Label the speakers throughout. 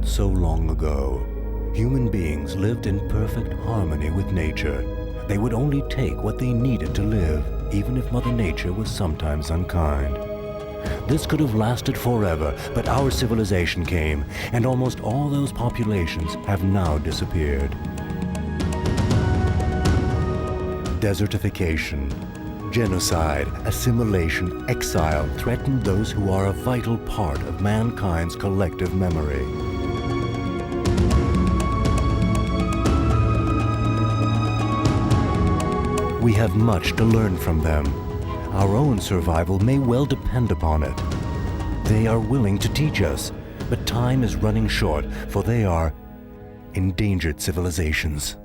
Speaker 1: Not so long ago, human beings lived in perfect harmony with nature. They would only take what they needed to live, even if Mother Nature was sometimes unkind. This could have lasted forever, but our civilization came, and almost all those populations have now disappeared. Desertification, genocide, assimilation, exile threatened those who are a vital part of mankind's collective memory. We have much to learn from them. Our own survival may well depend upon it. They are willing to teach us, but time is running short, for they are endangered civilizations.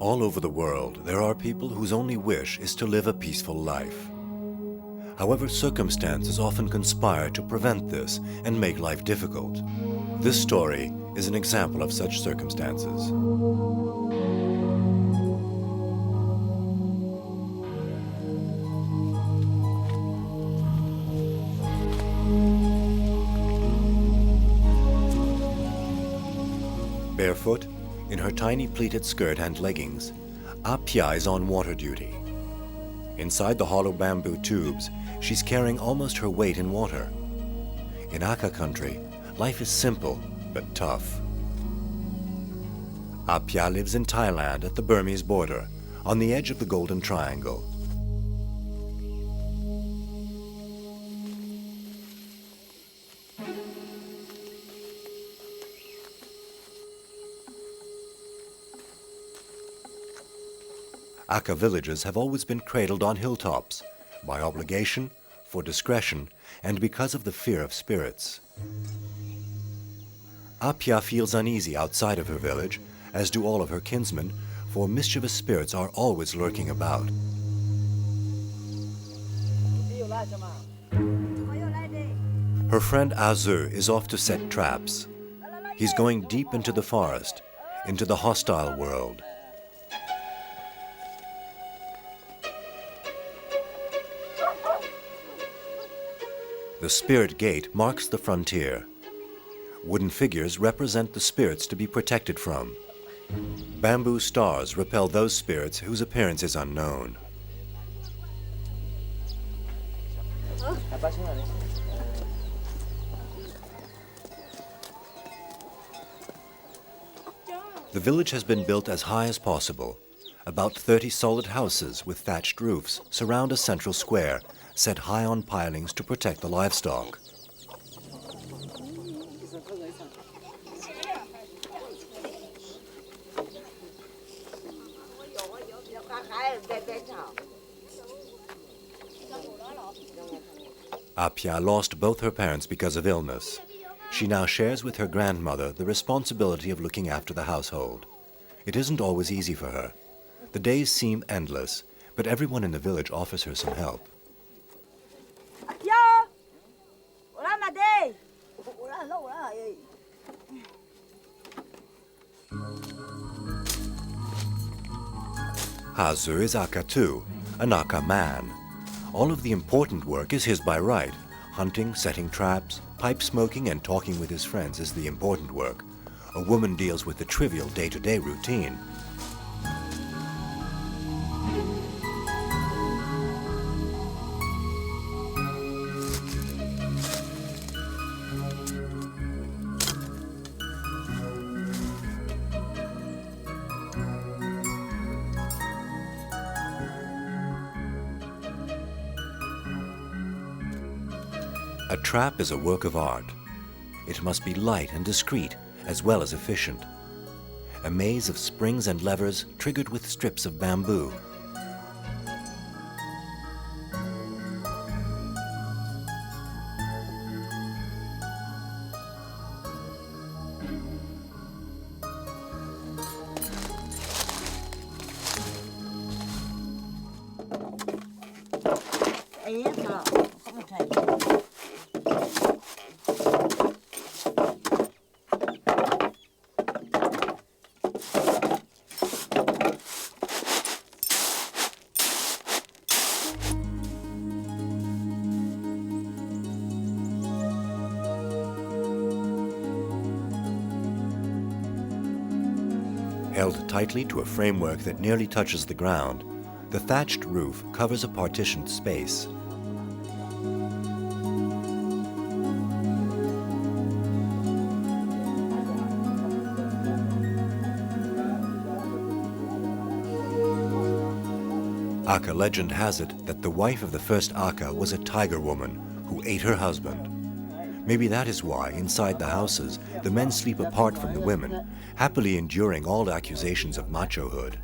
Speaker 1: All over the world, there are people whose only wish is to live a peaceful life. However, circumstances often conspire to prevent this and make life difficult. This story is an example of such circumstances. Barefoot, in her tiny pleated skirt and leggings, Apia is on water duty. Inside the hollow bamboo tubes, she's carrying almost her weight in water. In Aka country, life is simple but tough. Apia lives in Thailand at the Burmese border, on the edge of the Golden Triangle. Aka villages have always been cradled on hilltops, by obligation, for discretion, and because of the fear of spirits. Apia feels uneasy outside of her village, as do all of her kinsmen, for mischievous spirits are always lurking about. Her friend Azur is off to set traps. He's going deep into the forest, into the hostile world. The Spirit Gate marks the frontier. Wooden figures represent the spirits to be protected from. Bamboo stars repel those spirits whose appearance is unknown. The village has been built as high as possible. About 30 solid houses with thatched roofs surround a central square, set high on pilings to protect the livestock. Apia lost both her parents because of illness. She now shares with her grandmother the responsibility of looking after the household. It isn't always easy for her. The days seem endless, but everyone in the village offers her some help. Hazur is Aka too, an Aka man. All of the important work is his by right. Hunting, setting traps, pipe smoking, and talking with his friends is the important work. A woman deals with the trivial day-to-day routine. A trap is a work of art. It must be light and discreet, as well as efficient. A maze of springs and levers triggered with strips of bamboo. Held tightly to a framework that nearly touches the ground, the thatched roof covers a partitioned space. Aka legend has it that the wife of the first Aka was a tiger woman who ate her husband. Maybe that is why, inside the houses, the men sleep apart from the women, happily enduring all accusations of machohood.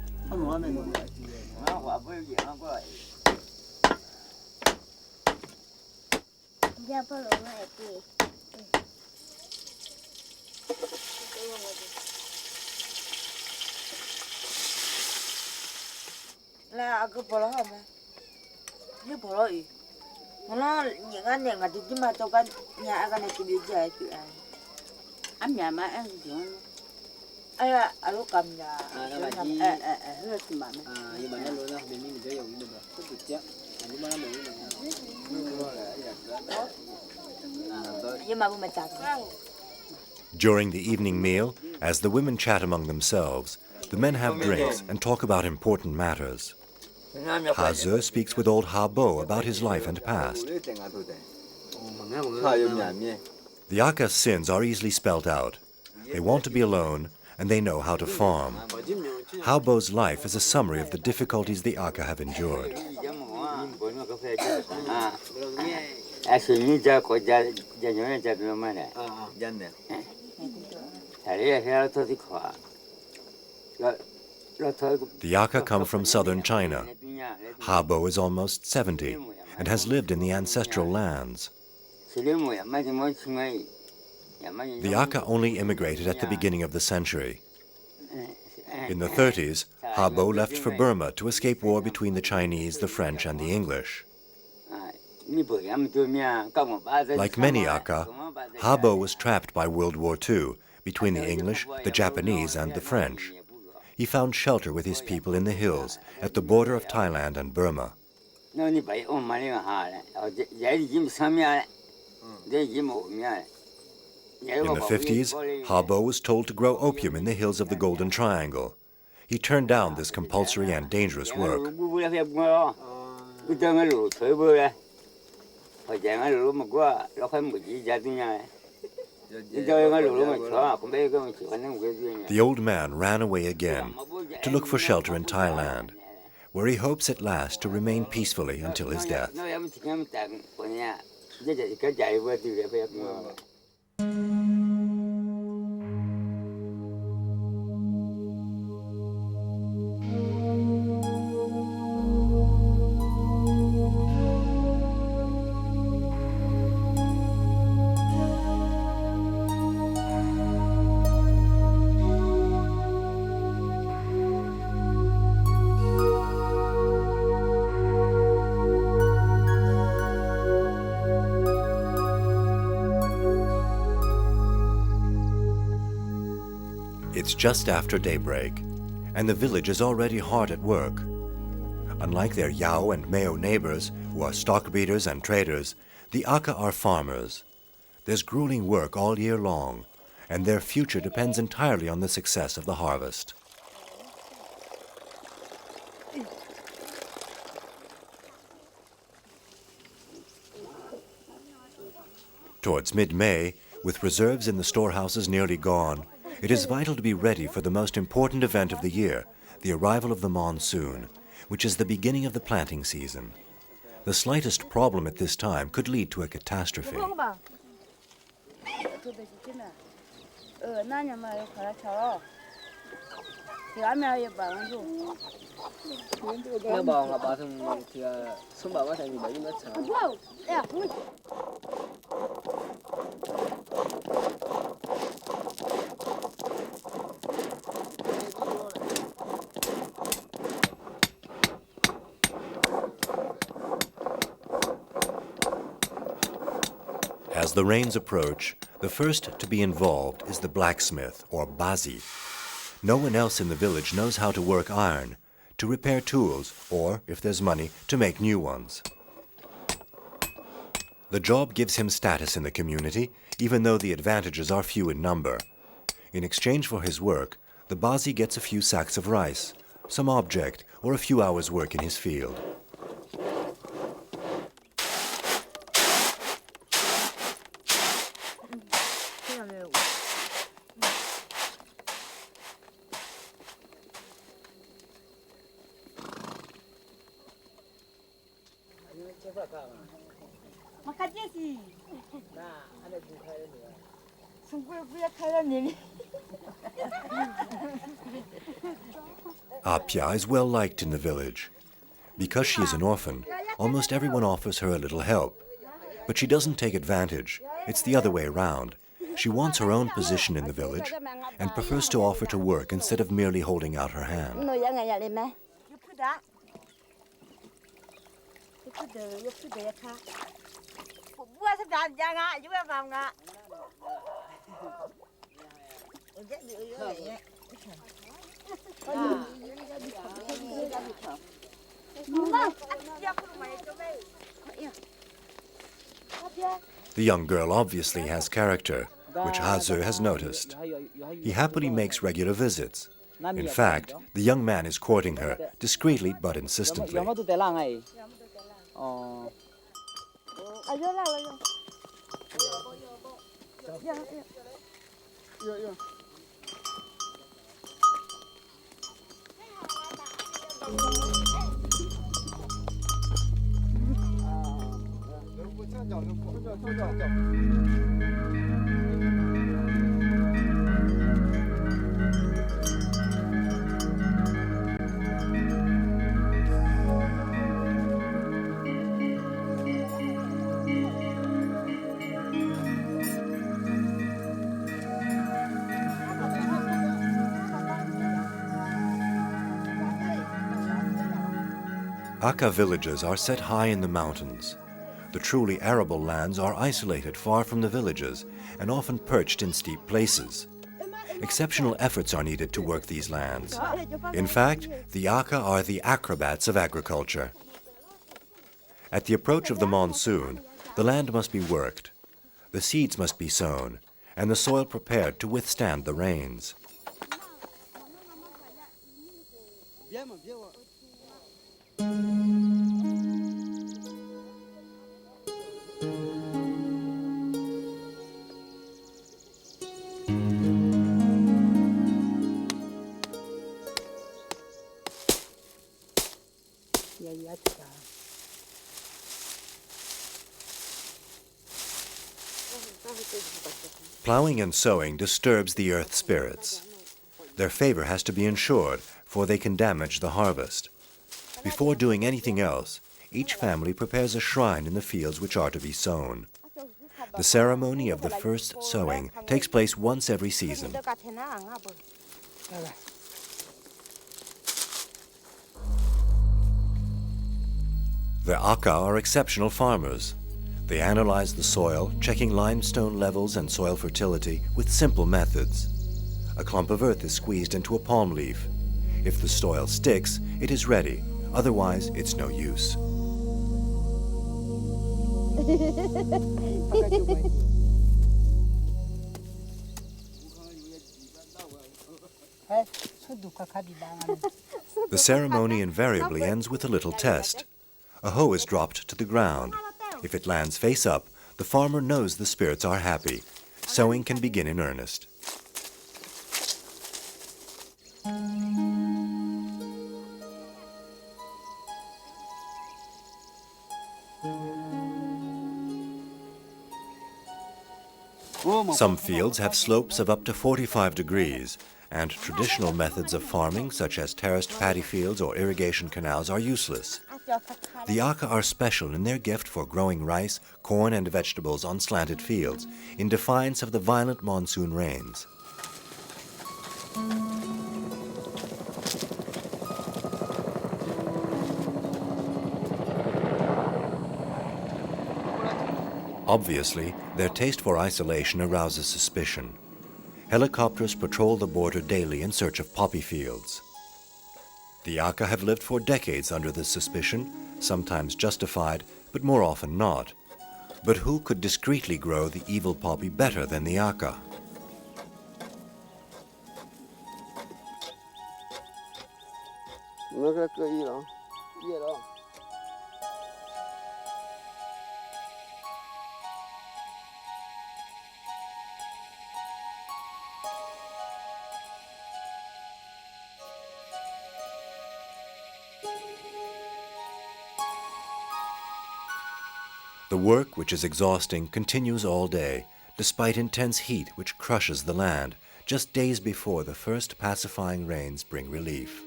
Speaker 1: During the evening meal, as the women chat among themselves, the men have drinks and talk about important matters. Ha Ze speaks with old Ha Bo about his life and past. The Aka's sins are easily spelt out. They want to be alone, and they know how to farm. Ha Bo's life is a summary of the difficulties the Aka have endured. The Aka come from southern China. Ha Bo is almost 70 and has lived in the ancestral lands. The Aka only immigrated at the beginning of the century. In the 30s, Ha Bo left for Burma to escape war between the Chinese, the French, and the English. Like many Aka, Ha Bo was trapped by World War II between the English, the Japanese, and the French. He found shelter with his people in the hills at the border of Thailand and Burma. In the 50s, Ha Bo was told to grow opium in the hills of the Golden Triangle. He turned down this compulsory and dangerous work. The old man ran away again to look for shelter in Thailand, where he hopes at last to remain peacefully until his death. It's just after daybreak, and the village is already hard at work. Unlike their Yao and Meo neighbors, who are stock breeders and traders, the Aka are farmers. There's grueling work all year long, and their future depends entirely on the success of the harvest. Towards mid-May, with reserves in the storehouses nearly gone, it is vital to be ready for the most important event of the year, the arrival of the monsoon, which is the beginning of the planting season. The slightest problem at this time could lead to a catastrophe. As the rains approach, the first to be involved is the blacksmith, or bazi. No one else in the village knows how to work iron, to repair tools, or, if there's money, to make new ones. The job gives him status in the community, even though the advantages are few in number. In exchange for his work, the Bazi gets a few sacks of rice, some object, or a few hours' work in his field. Apia is well liked in the village. Because she is an orphan, almost everyone offers her a little help. But she doesn't take advantage. It's the other way around. She wants her own position in the village and prefers to offer to work instead of merely holding out her hand. The young girl obviously has character, which Hazu has noticed. He happily makes regular visits. In fact, the young man is courting her, discreetly but insistently. Aka villages are set high in the mountains. The truly arable lands are isolated far from the villages and often perched in steep places. Exceptional efforts are needed to work these lands. In fact, the Aka are the acrobats of agriculture. At the approach of the monsoon, the land must be worked, the seeds must be sown, and the soil prepared to withstand the rains. Plowing and sowing disturbs the earth spirits. Their favor has to be ensured, for they can damage the harvest. Before doing anything else, each family prepares a shrine in the fields which are to be sown. The ceremony of the first sowing takes place once every season. The Aka are exceptional farmers. They analyze the soil, checking limestone levels and soil fertility with simple methods. A clump of earth is squeezed into a palm leaf. If the soil sticks, it is ready. Otherwise, it's no use. The ceremony invariably ends with a little test. A hoe is dropped to the ground. If it lands face up, the farmer knows the spirits are happy. Sowing can begin in earnest. Some fields have slopes of up to 45 degrees, and traditional methods of farming, such as terraced paddy fields or irrigation canals, are useless. The Aka are special in their gift for growing rice, corn, and vegetables on slanted fields, in defiance of the violent monsoon rains. Obviously, their taste for isolation arouses suspicion. Helicopters patrol the border daily in search of poppy fields. The Aka have lived for decades under this suspicion, sometimes justified, but more often not. But who could discreetly grow the evil poppy better than the Aka?
Speaker 2: nó cái cơ gì đó. Gì đó.
Speaker 1: The work, which is exhausting, continues all day, despite intense heat which crushes the land, just days before the first pacifying rains bring relief.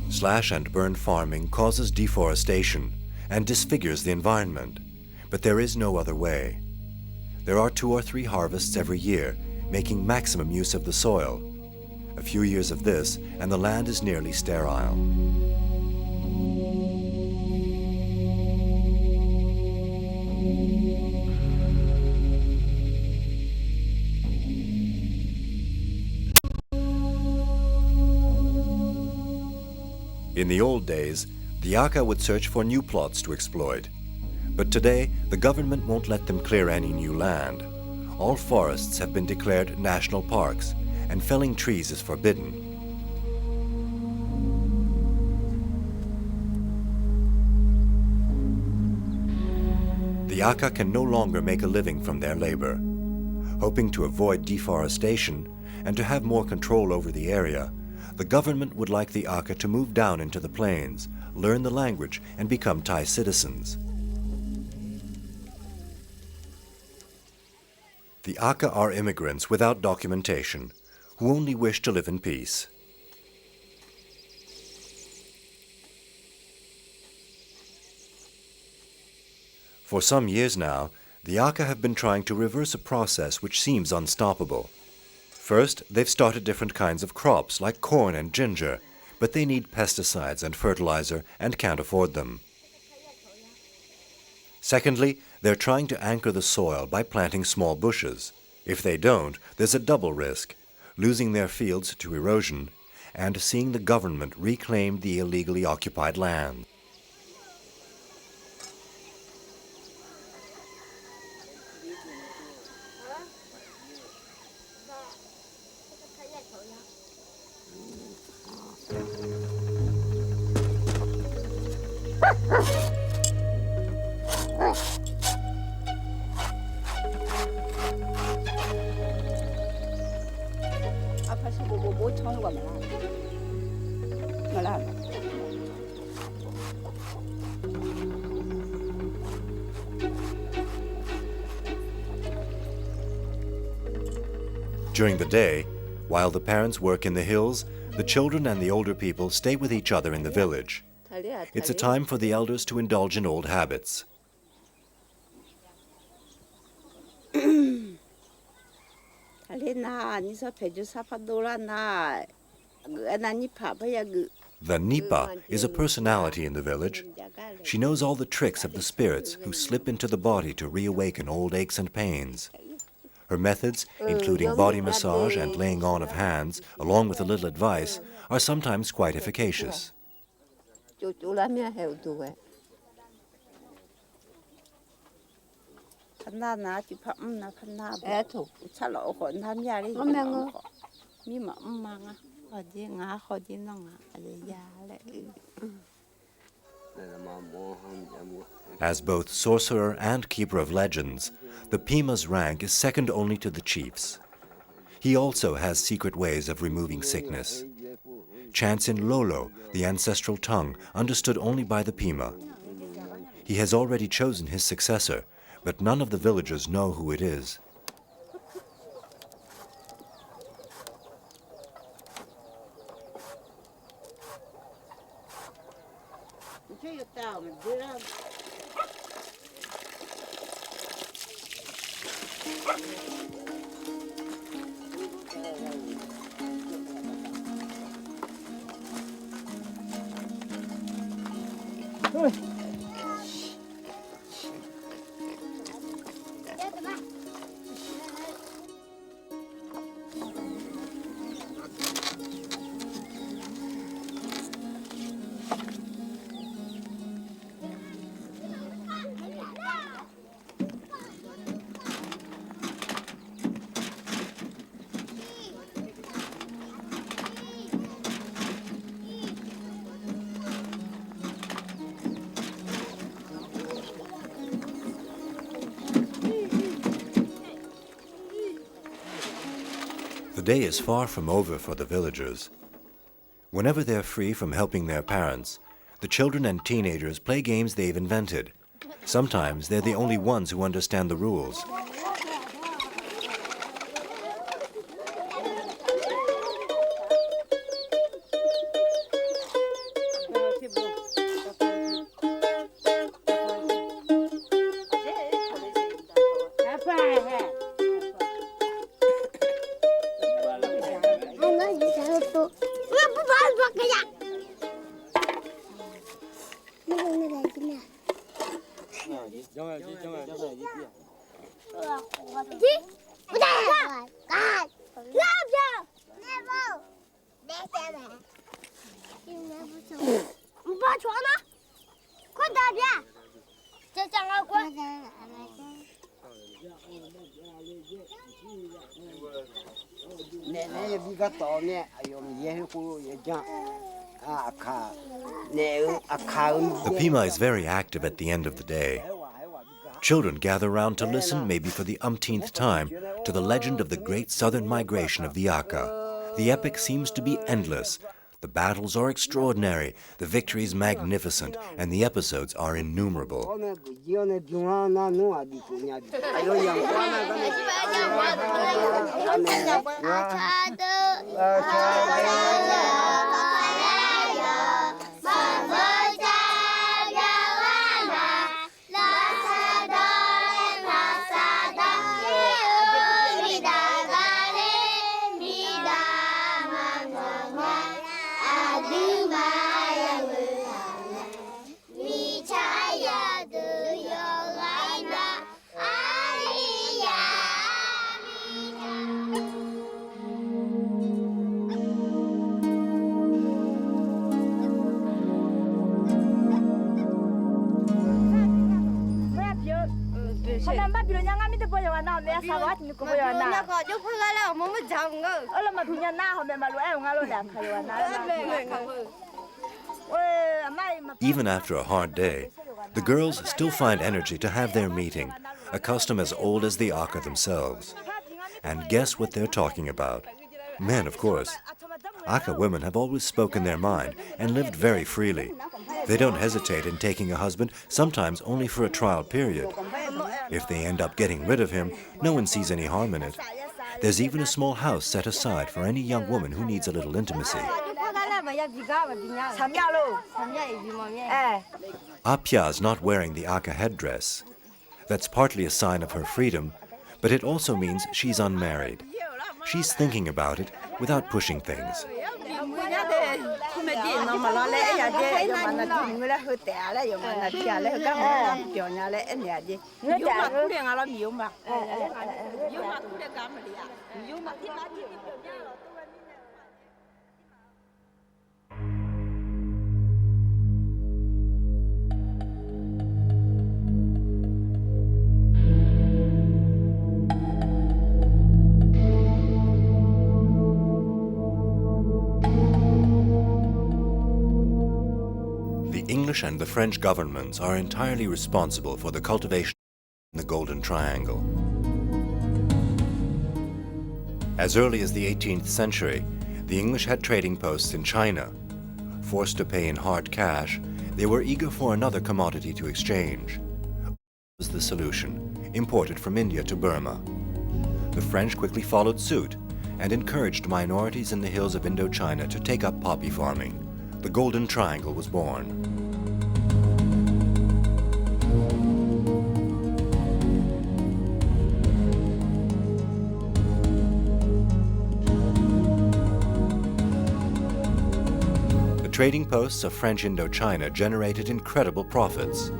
Speaker 1: Slash and burn farming causes deforestation and disfigures the environment, but there is no other way. There are 2 or 3 harvests every year, making maximum use of the soil. A few years of this, and the land is nearly sterile. In the old days, the Aka would search for new plots to exploit. But today, the government won't let them clear any new land. All forests have been declared national parks, and felling trees is forbidden. The Aka can no longer make a living from their labor. Hoping to avoid deforestation and to have more control over the area, the government would like the Aka to move down into the plains, learn the language, and become Thai citizens. The Aka are immigrants without documentation, who only wish to live in peace. For some years now, the Aka have been trying to reverse a process which seems unstoppable. First, they've started different kinds of crops like corn and ginger, but they need pesticides and fertilizer and can't afford them. Secondly, they're trying to anchor the soil by planting small bushes. If they don't, there's a double risk: losing their fields to erosion and seeing the government reclaim the illegally occupied land. During the day, while the parents work in the hills, the children and the older people stay with each other in the village. It's a time for the elders to indulge in old habits. The Nipa is a personality in the village. She knows all the tricks of the spirits who slip into the body to reawaken old aches and pains. Her methods, including body massage and laying on of hands, along with a little advice, are sometimes quite efficacious. As both sorcerer and keeper of legends, the Pima's rank is second only to the chief's. He also has secret ways of removing sickness. Chants in Lolo, the ancestral tongue, understood only by the Pima. He has already chosen his successor, but none of the villagers know who it is. day is far from over for the villagers. Whenever they're free from helping their parents, the children and teenagers play games they've invented. Sometimes they're the only ones who understand the rules. The Pima is very active at the end of the day. Children gather round to listen, maybe for the umpteenth time, to the legend of the great southern migration of the Aka. The epic seems to be endless. The battles are extraordinary, the victories magnificent, and the episodes are innumerable. Even after a hard day, the girls still find energy to have their meeting, a custom as old as the Aka themselves. And guess what they're talking about? Men, of course. Aka women have always spoken their mind and lived very freely. They don't hesitate in taking a husband, sometimes only for a trial period. If they end up getting rid of him, no one sees any harm in it. There's even a small house set aside for any young woman who needs a little intimacy. Apya's not wearing the Aka headdress. That's partly a sign of her freedom, but it also means she's unmarried. She's thinking about it without pushing things. The English and the French governments are entirely responsible for the cultivation in the Golden Triangle. As early as the 18th century, the English had trading posts in China. Forced to pay in hard cash, they were eager for another commodity to exchange. Was the solution, imported from India to Burma. The French quickly followed suit and encouraged minorities in the hills of Indochina to take up poppy farming. The Golden Triangle was born. The trading posts of French Indochina generated incredible profits.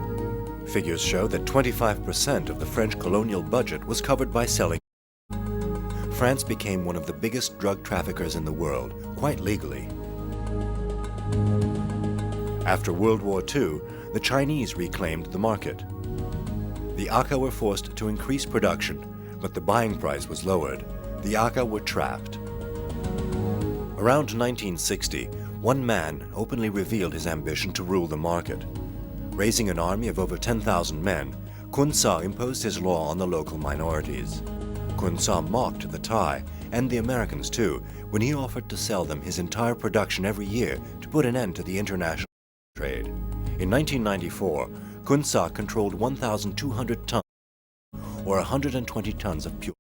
Speaker 1: Figures show that 25% of the French colonial budget was covered by selling. France became one of the biggest drug traffickers in the world, quite legally. After World War II, the Chinese reclaimed the market. The Aka were forced to increase production, but the buying price was lowered. The Aka were trapped. Around 1960, one man openly revealed his ambition to rule the market. Raising an army of over 10,000 men, Khun Sa imposed his law on the local minorities. Khun Sa mocked the Thai and the Americans too, when he offered to sell them his entire production every year to put an end to the international trade. In 1994, Khun Sa controlled 1,200 tons, or 120 tons of pure.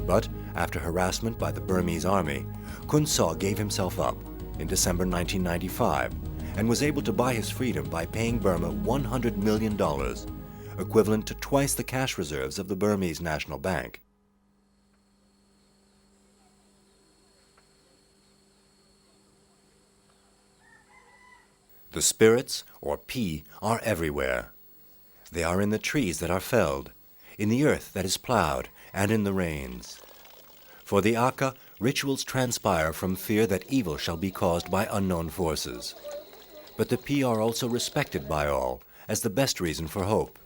Speaker 1: But after harassment by the Burmese army, Khun Sa gave himself up in December 1995 and was able to buy his freedom by paying Burma $100 million, equivalent to twice the cash reserves of the Burmese National Bank. The spirits, or Pi, are everywhere. They are in the trees that are felled, in the earth that is plowed, and in the rains. For the Aka, rituals transpire from fear that evil shall be caused by unknown forces. But the Pi are also respected by all as the best reason for hope.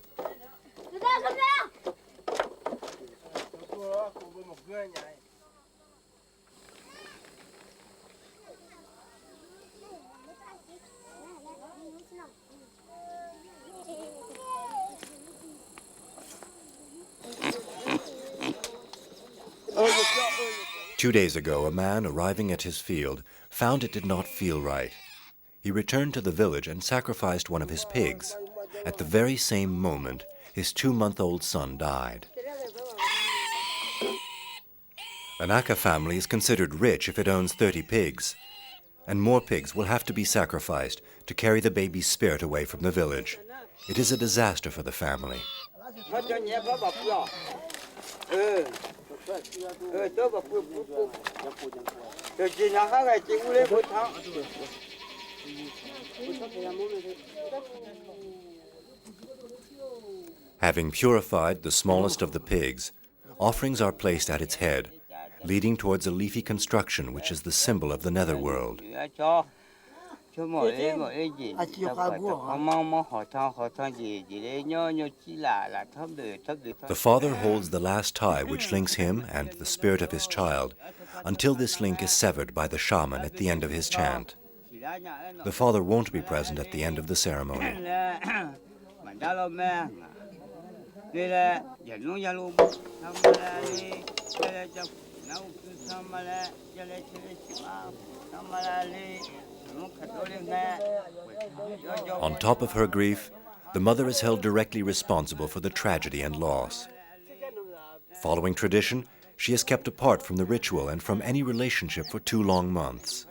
Speaker 1: Two days ago, a man arriving at his field found it did not feel right. He returned to the village and sacrificed one of his pigs. At the very same moment, his 2-month-old son died. An Aka family is considered rich if it owns 30 pigs, and more pigs will have to be sacrificed to carry the baby's spirit away from the village. It is a disaster for the family. Having purified the smallest of the pigs, offerings are placed at its head, leading towards a leafy construction which is the symbol of the netherworld. The father holds the last tie which links him and the spirit of his child until this link is severed by the shaman at the end of his chant. The father won't be present at the end of the ceremony. On top of her grief, the mother is held directly responsible for the tragedy and loss. Following tradition, she is kept apart from the ritual and from any relationship for 2 long months.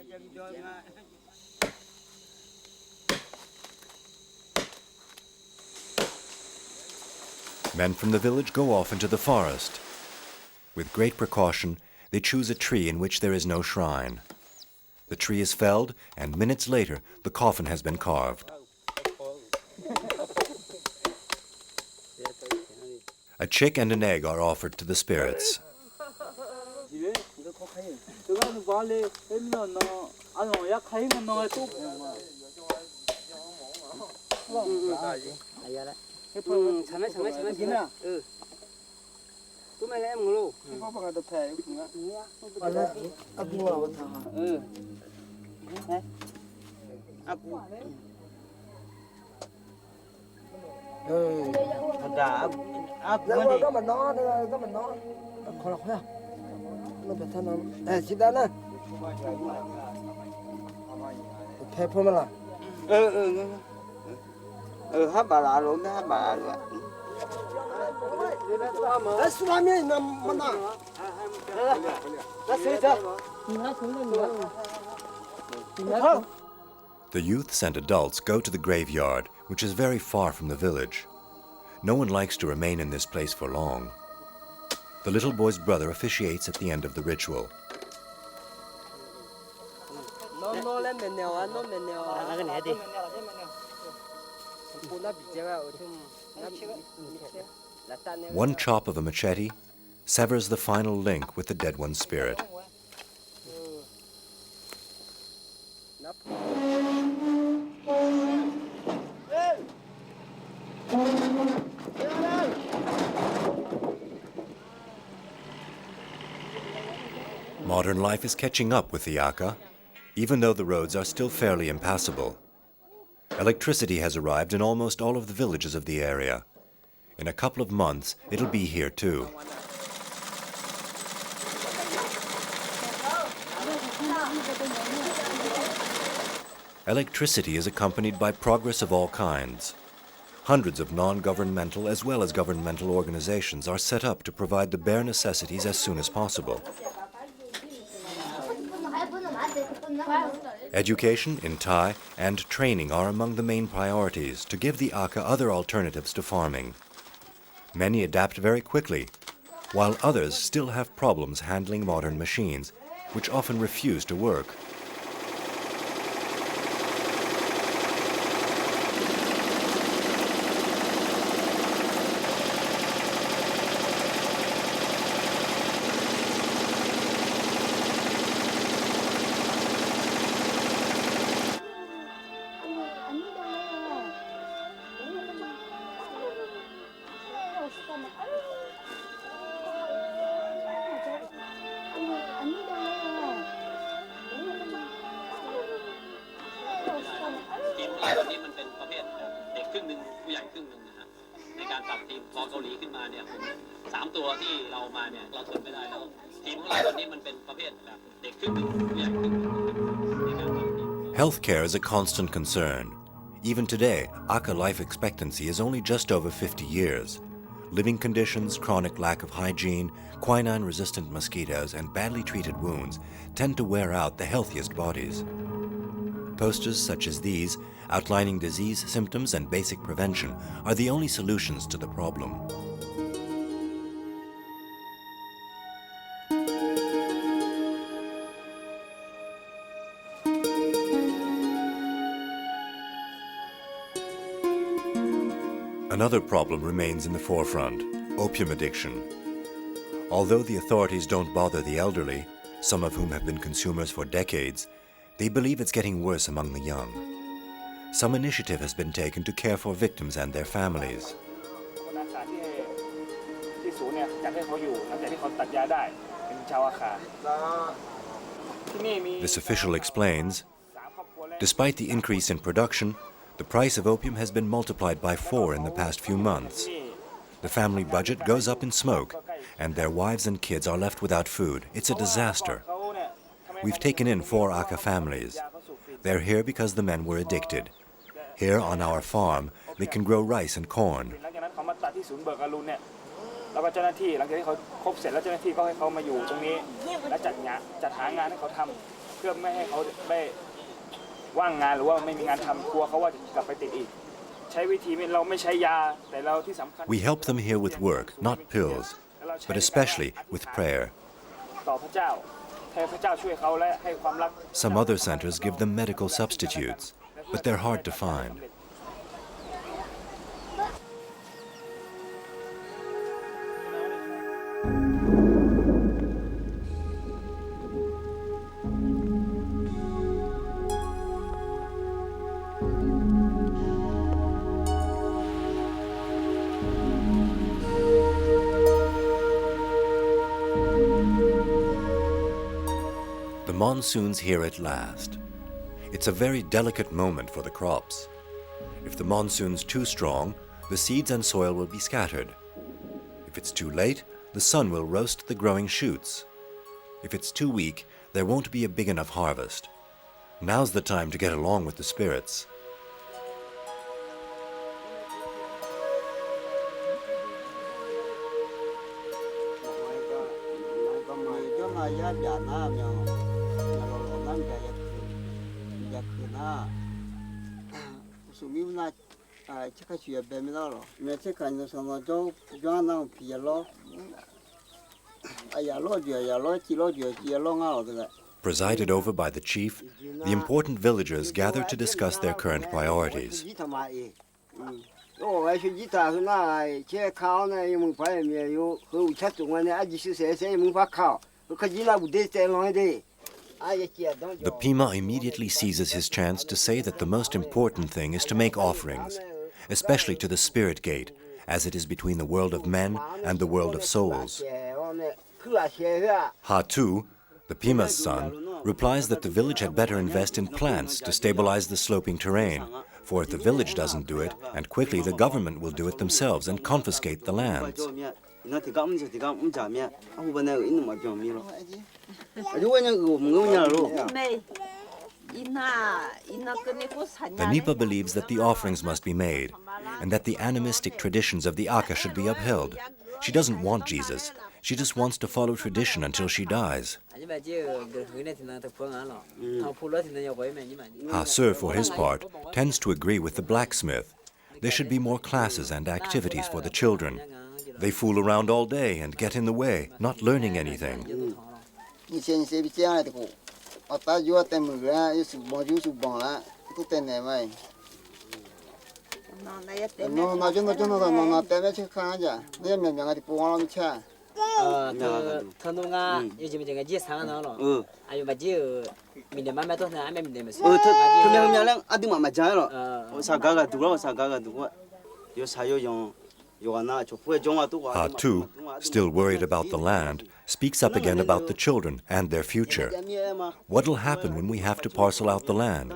Speaker 1: Men from the village go off into the forest. With great precaution, they choose a tree in which there is no shrine. The tree is felled, and minutes later, the coffin has been carved. A chick and an egg are offered to the spirits. The youths and adults go to the graveyard, which is very far from the village. No one likes to remain in this place for long. The little boy's brother officiates at the end of the ritual. One chop of a machete severs the final link with the dead one's spirit. Modern life is catching up with the Aka, even though the roads are still fairly impassable. Electricity has arrived in almost all of the villages of the area. In a couple of months, it'll be here too. Electricity is accompanied by progress of all kinds. Hundreds of non-governmental as well as governmental organizations are set up to provide the bare necessities as soon as possible. Education in Thai and training are among the main priorities to give the Aka other alternatives to farming. Many adapt very quickly, while others still have problems handling modern machines, which often refuse to work. Healthcare is a constant concern. Even today, Aka life expectancy is only just over 50 years. Living conditions, chronic lack of hygiene, quinine-resistant mosquitoes, and badly treated wounds tend to wear out the healthiest bodies. Posters such as these, outlining disease symptoms and basic prevention, are the only solutions to the problem. Another problem remains in the forefront: opium addiction. Although the authorities don't bother the elderly, some of whom have been consumers for decades, they believe it's getting worse among the young. Some initiative has been taken to care for victims and their families. This official explains, despite the increase in production, the price of opium has been multiplied by 4 in the past few months. The family budget goes up in smoke, and their wives and kids are left without food. It's a disaster. We've taken in 4 Aka families. They're here because the men were addicted. Here on our farm, they can grow rice and corn. We help them here with work, not pills, but especially with prayer. Some other centers give them medical substitutes, but they're hard to find. The monsoon's here at last. It's a very delicate moment for the crops. If the monsoon's too strong, the seeds and soil will be scattered. If it's too late, the sun will roast the growing shoots. If it's too weak, there won't be a big enough harvest. Now's the time to get along with the spirits. Presided over by the chief, the important villagers gather to discuss their current priorities. The Pima immediately seizes his chance to say that the most important thing is to make offerings, especially to the spirit gate, as it is between the world of men and the world of souls. Hatu, the Pima's son, replies that the village had better invest in plants to stabilize the sloping terrain, for if the village doesn't do it, and quickly the government will do it themselves and confiscate the lands. The Nipa believes that the offerings must be made and that the animistic traditions of the Aka should be upheld. She doesn't want Jesus. She just wants to follow tradition until she dies. Hasur, for his part, tends to agree with the blacksmith. There should be more classes and activities for the children. They fool around all day and get in the way, not learning anything. Hatu, still worried about the land, speaks up again about the children and their future. What'll happen when we have to parcel out the land?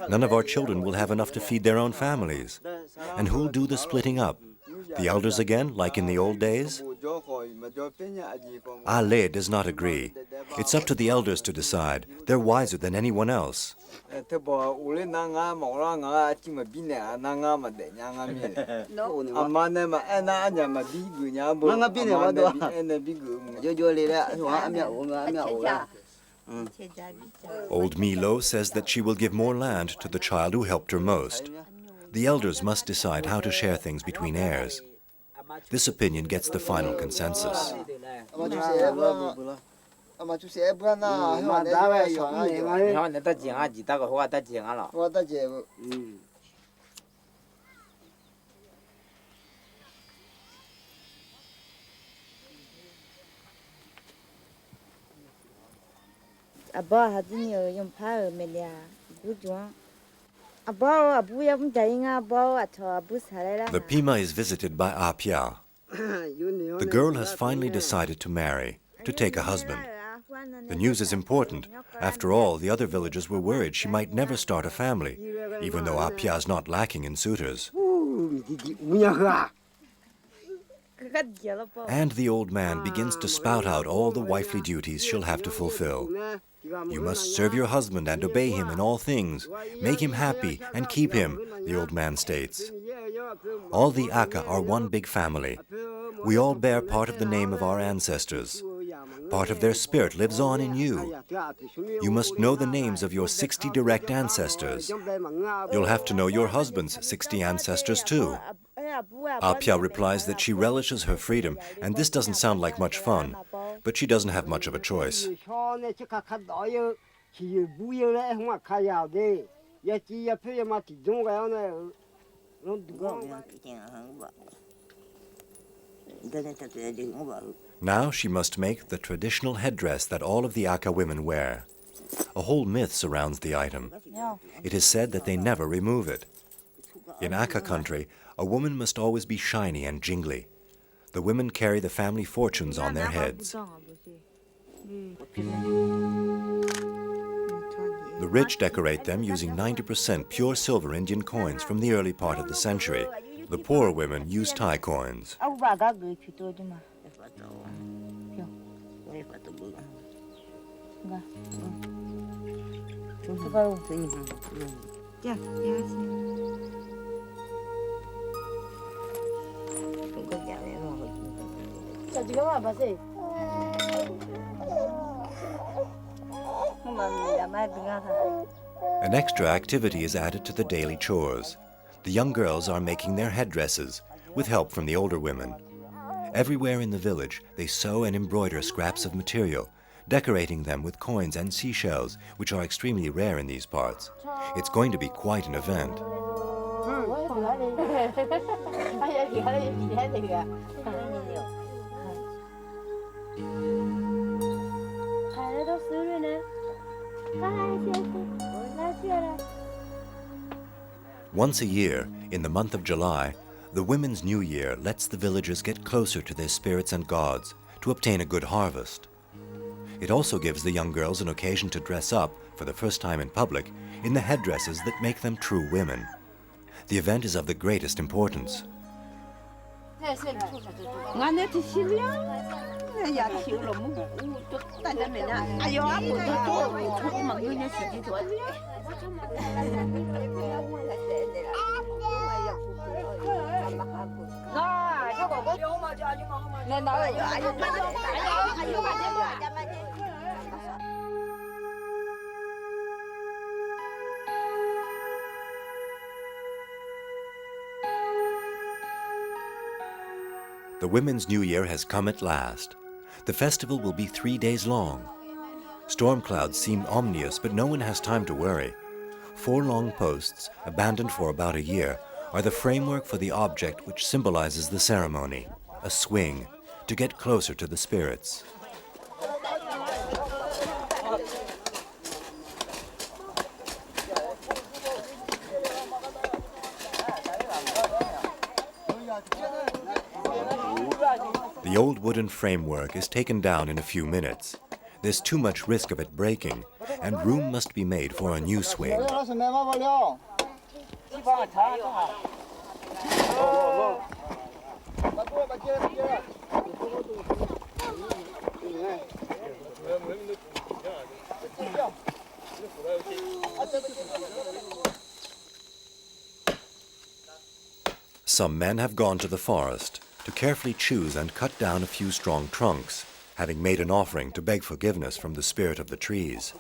Speaker 1: None of our children will have enough to feed their own families. And who'll do the splitting up? The elders again, like in the old days? Ale does not agree. It's up to the elders to decide. They're wiser than anyone else. Old Milo says that she will give more land to the child who helped her most. The elders must decide how to share things between heirs. This opinion gets the final consensus. The Pima is visited by Apia. The girl has finally decided to marry, to take a husband. The news is important. After all, the other villagers were worried she might never start a family, even though Apia is not lacking in suitors. And the old man begins to spout out all the wifely duties she'll have to fulfill. You must serve your husband and obey him in all things. Make him happy and keep him, the old man states. All the Aka are one big family. We all bear part of the name of our ancestors. Part of their spirit lives on in you. You must know the names of your 60 direct ancestors. You'll have to know your husband's 60 ancestors too. Apia replies that she relishes her freedom, and this doesn't sound like much fun, but she doesn't have much of a choice. Now she must make the traditional headdress that all of the Aka women wear. A whole myth surrounds the item. It is said that they never remove it. In Aka country, a woman must always be shiny and jingly. The women carry the family fortunes on their heads. The rich decorate them using 90% pure silver Indian coins from the early part of the century. The poor women use Thai coins. An extra activity is added to the daily chores. The young girls are making their headdresses, with help from the older women. Everywhere in the village, they sew and embroider scraps of material, decorating them with coins and seashells, which are extremely rare in these parts. It's going to be quite an event. Once a year, in the month of July, the Women's New Year lets the villagers get closer to their spirits and gods to obtain a good harvest. It also gives the young girls an occasion to dress up, for the first time in public, in the headdresses that make them true women. The event is of the greatest importance.
Speaker 3: 呀，thiếu了木，就大家没那，哎呦，我就做出门用那洗鸡腿。啊，这个我有嘛就有嘛嘛，那哪有哎呦，The
Speaker 1: Women's New Year has come at last. The festival will be 3 days long. Storm clouds seem ominous, but no one has time to worry. 4 long posts, abandoned for about a year, are the framework for the object which symbolizes the ceremony, a swing, to get closer to the spirits. The old wooden framework is taken down in a few minutes. There's too much risk of it breaking, and room must be made for a new swing. Some men have gone to the forest to carefully choose and cut down a few strong trunks, having made an offering to beg forgiveness from the spirit of the trees.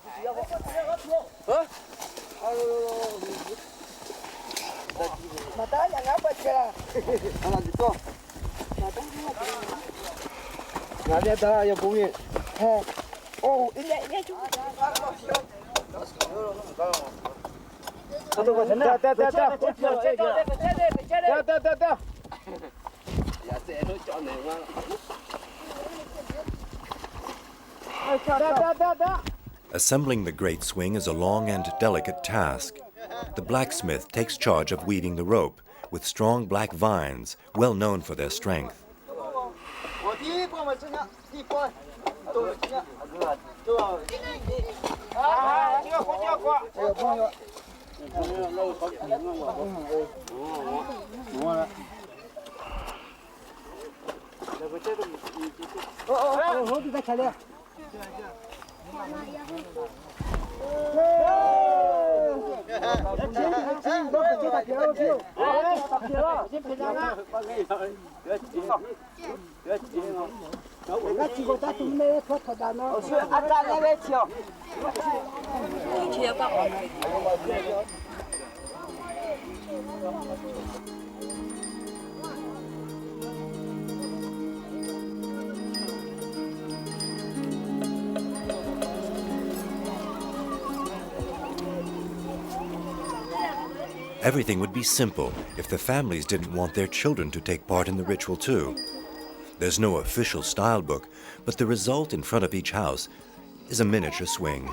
Speaker 1: Assembling the great swing is a long and delicate task. The blacksmith takes charge of weaving the rope with strong black vines, well known for their strength. Everything would be simple if the families didn't want their children to take part in the ritual too. There's no official style book, but the result in front of each house is a miniature swing.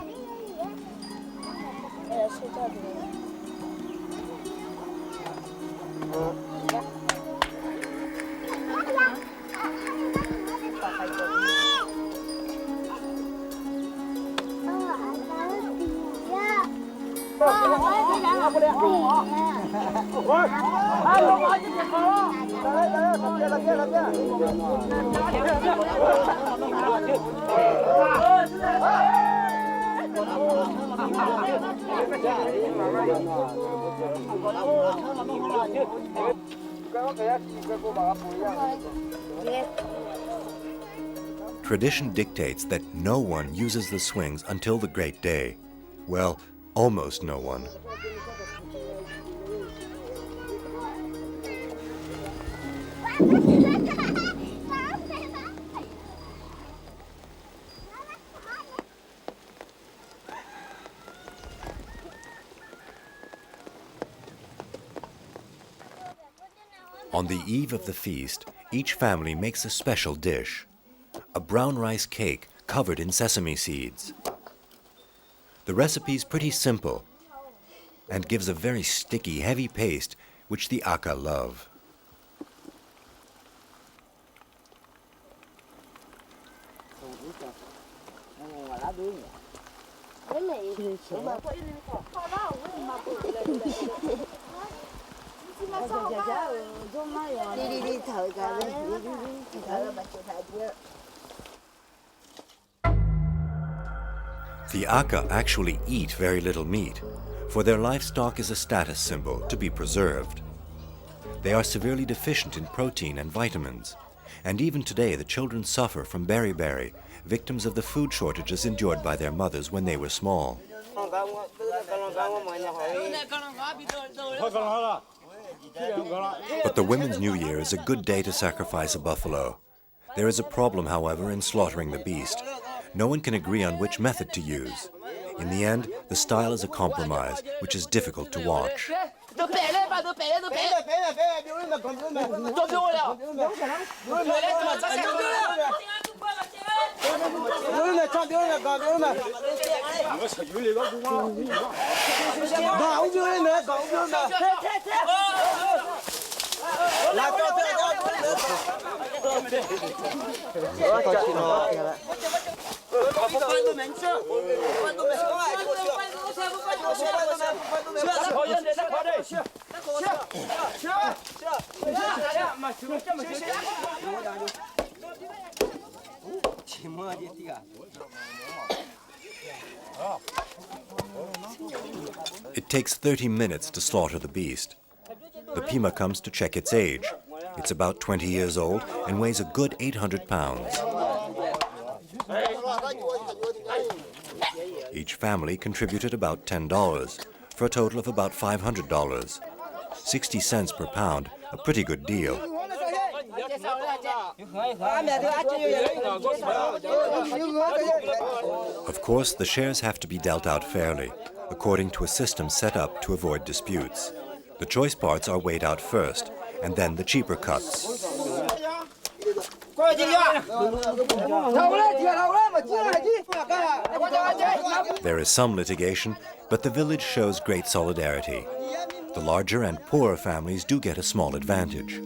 Speaker 1: Tradition dictates that no one uses the swings until the great day. Well, almost no one. On the eve of the feast, each family makes a special dish, a brown rice cake covered in sesame seeds. The recipe's pretty simple and gives a very sticky, heavy paste which the Aka love. The Aka actually eat very little meat, for their livestock is a status symbol to be preserved. They are severely deficient in protein and vitamins, and even today the children suffer from beriberi, victims of the food shortages endured by their mothers when they were small. But the Women's New Year is a good day to sacrifice a buffalo. There is a problem, however, in slaughtering the beast. No one can agree on which method to use. In the end, the style is a compromise, which is difficult to watch. It takes 30 minutes to slaughter the beast. The pima comes to check its age. It's about 20 years old and weighs a good 800 pounds. Each family contributed about $10, for a total of about $500. 60 cents per pound, a pretty good deal. Of course, the shares have to be dealt out fairly, according to a system set up to avoid disputes. The choice parts are weighed out first, and then the cheaper cuts. There is some litigation, but the village shows great solidarity. The larger and poorer families do get a small advantage.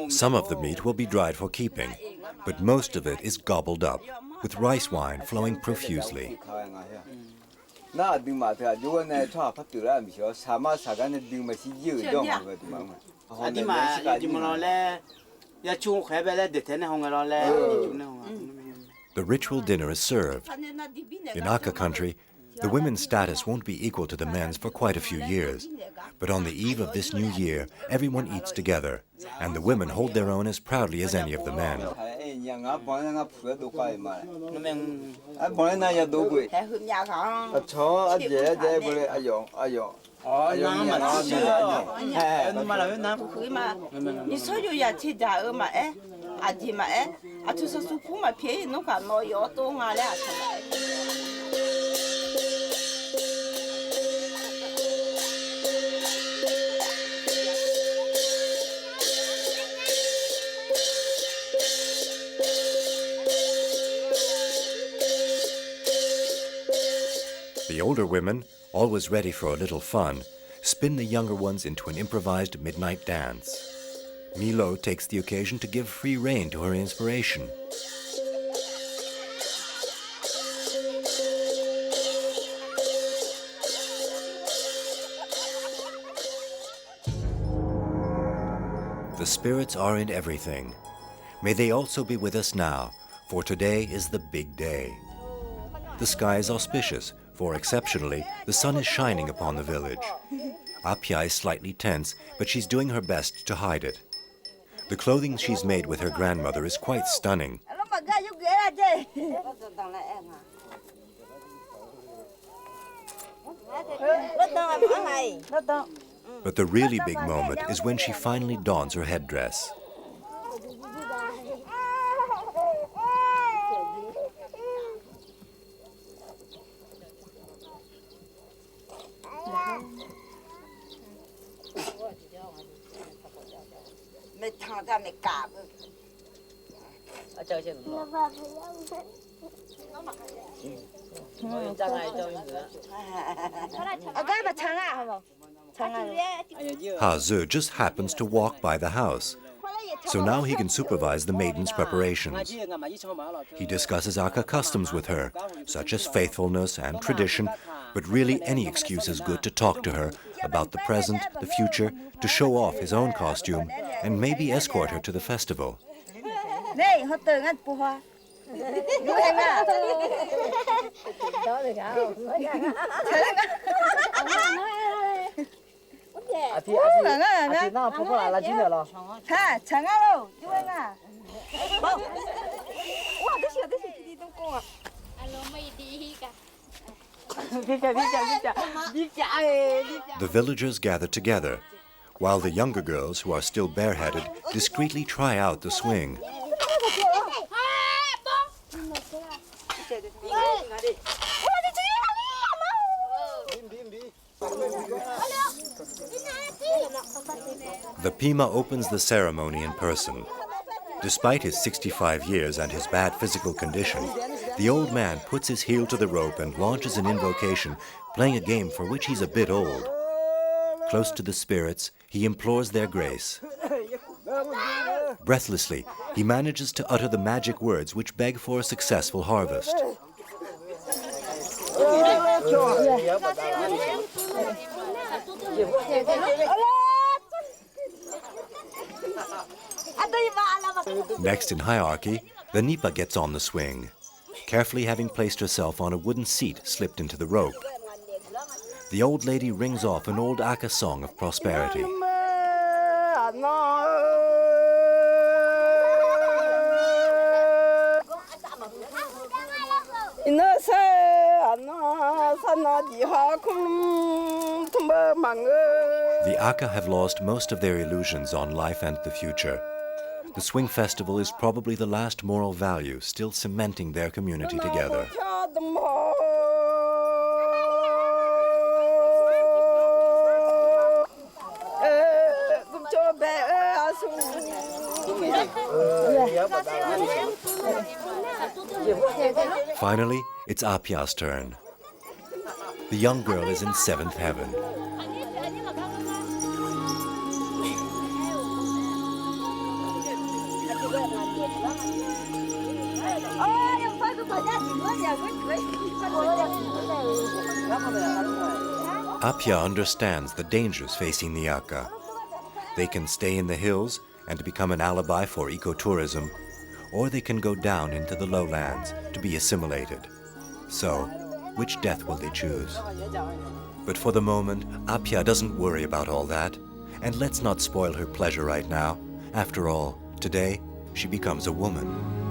Speaker 1: Some of the meat will be dried for keeping, but most of it is gobbled up, with rice wine flowing profusely. The ritual dinner is served. In Aka country, the women's status won't be equal to the men's for quite a few years. But on the eve of this new year, everyone eats together, and the women hold their own as proudly as any of the men. The older women, always ready for a little fun, spin the younger ones into an improvised midnight dance. Milo takes the occasion to give free rein to her inspiration. The spirits are in everything. May they also be with us now, for today is the big day. The sky is auspicious, for exceptionally, the sun is shining upon the village. Apia is slightly tense, but she's doing her best to hide it. The clothing she's made with her grandmother is quite stunning. But the really big moment is when she finally dons her headdress. Ha Zu just happens to walk by the house. So now he can supervise the maiden's preparations. He discusses Aka customs with her, such as faithfulness and tradition, but really any excuse is good to talk to her about the present, the future, to show off his own costume, and maybe escort her to the festival. The villagers gather together, while the younger girls, who are still bareheaded, discreetly try out the swing. The Pima opens the ceremony in person. Despite his 65 years and his bad physical condition, the old man puts his heel to the rope and launches an invocation, playing a game for which he's a bit old. Close to the spirits, he implores their grace. Breathlessly, he manages to utter the magic words which beg for a successful harvest. Next in hierarchy, the Nipa gets on the swing, carefully having placed herself on a wooden seat slipped into the rope. The old lady rings off an old Aka song of prosperity. The Aka have lost most of their illusions on life and the future. The swing festival is probably the last moral value still cementing their community together. Finally, it's Apya's turn. The young girl is in 7th heaven. Apya understands the dangers facing the Aka. They can stay in the hills and become an alibi for ecotourism, or they can go down into the lowlands to be assimilated. So, which death will they choose? But for the moment, Apya doesn't worry about all that, and let's not spoil her pleasure right now. After all, today, she becomes a woman.